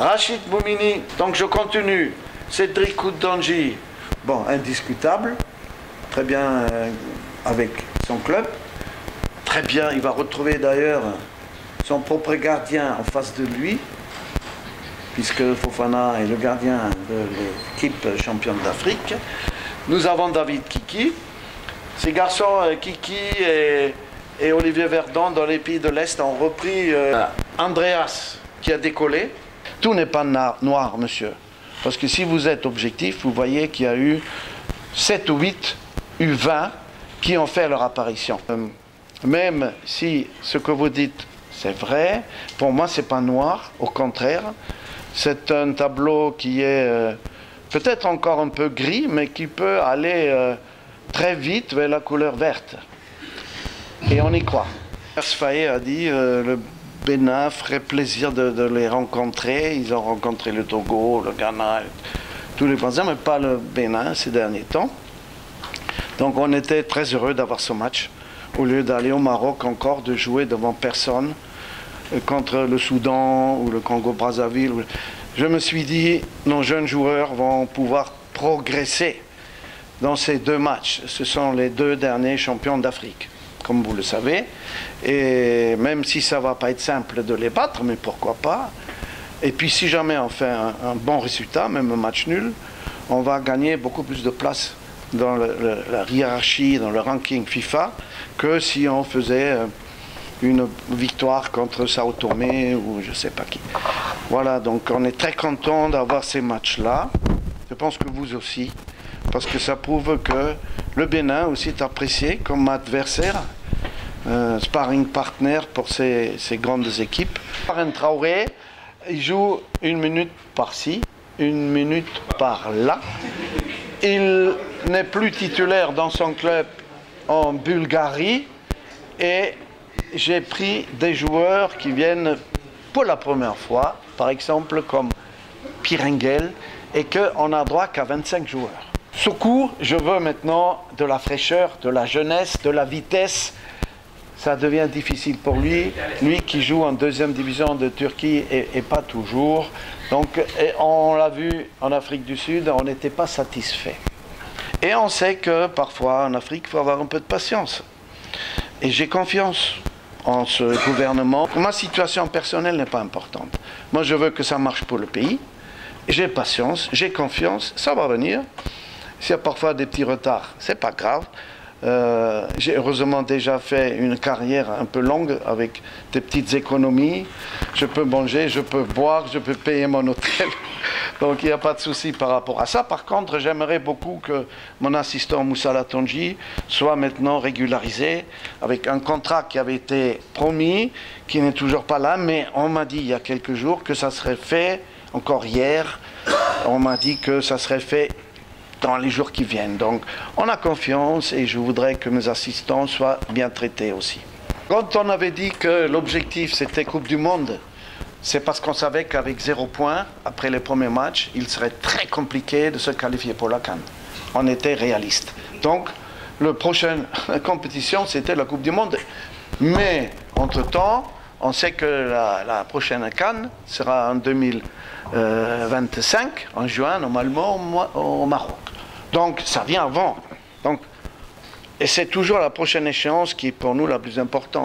Rachid Boumini, donc je continue. Cédric Koudandji, bon, indiscutable, très bien avec son club. Très bien, il va retrouver d'ailleurs son propre gardien en face de lui, puisque Fofana est le gardien de l'équipe championne d'Afrique. Nous avons David Kiki. Ces garçons, Kiki et Olivier Verdon, dans les pays de l'Est, ont repris Andreas, qui a décollé. Tout n'est pas noir, monsieur. Parce que si vous êtes objectif, vous voyez qu'il y a eu 7 ou 8 U20 qui ont fait leur apparition. Même si ce que vous dites, c'est vrai, pour moi, c'est pas noir, au contraire. C'est un tableau qui est peut-être encore un peu gris, mais qui peut aller très vite vers la couleur verte. Et on y croit. Faye a dit le Bénin ferait plaisir de les rencontrer. Ils ont rencontré le Togo, le Ghana, tous les voisins, mais pas le Bénin ces derniers temps. Donc on était très heureux d'avoir ce match, au lieu d'aller au Maroc encore, de jouer devant personne, contre le Soudan ou le Congo-Brazzaville. Je me suis dit, nos jeunes joueurs vont pouvoir progresser dans ces 2 matchs. Ce sont les 2 derniers champions d'Afrique, comme vous le savez. Et même si ça ne va pas être simple de les battre, mais pourquoi pas. Et puis si jamais on fait un bon résultat, même un match nul, on va gagner beaucoup plus de place dans la hiérarchie, dans le ranking FIFA, que si on faisait une victoire contre Sao Tomé ou je ne sais pas qui. Voilà, donc on est très content d'avoir ces matchs-là. Je pense que vous aussi, parce que ça prouve que le Bénin aussi est apprécié comme adversaire, sparring partner pour ces grandes équipes. Farhan Traoré, il joue 1 minute par-ci, 1 minute par-là. Il n'est plus titulaire dans son club en Bulgarie et j'ai pris des joueurs qui viennent pour la première fois, par exemple comme Pirengel, et qu'on n'a droit qu'à 25 joueurs. Soukou, je veux maintenant de la fraîcheur, de la jeunesse, de la vitesse. Ça devient difficile pour lui, lui qui joue en 2e division de Turquie et pas toujours. Donc on l'a vu en Afrique du Sud, on n'était pas satisfait. Et on sait que parfois en Afrique, il faut avoir un peu de patience. Et j'ai confiance en ce gouvernement. Ma situation personnelle n'est pas importante. Moi, je veux que ça marche pour le pays. J'ai patience, j'ai confiance, ça va venir. S'il y a parfois des petits retards, c'est pas grave. J'ai heureusement déjà fait une carrière un peu longue avec des petites économies. Je peux manger, je peux boire, je peux payer mon hôtel. Donc il n'y a pas de souci par rapport à ça. Par contre, j'aimerais beaucoup que mon assistant Moussa Latonji soit maintenant régularisé avec un contrat qui avait été promis, qui n'est toujours pas là, mais on m'a dit il y a quelques jours que ça serait fait, encore hier, on m'a dit que ça serait fait dans les jours qui viennent. Donc on a confiance et je voudrais que mes assistants soient bien traités aussi. Quand on avait dit que l'objectif c'était Coupe du Monde, c'est parce qu'on savait qu'avec 0 point, après les premiers matchs, il serait très compliqué de se qualifier pour la CAN. On était réaliste. Donc la prochaine compétition c'était la Coupe du Monde. Mais entre-temps, on sait que la prochaine CAN sera en 2025, en juin, normalement au Maroc. Donc ça vient avant. Donc, et c'est toujours la prochaine échéance qui est pour nous la plus importante.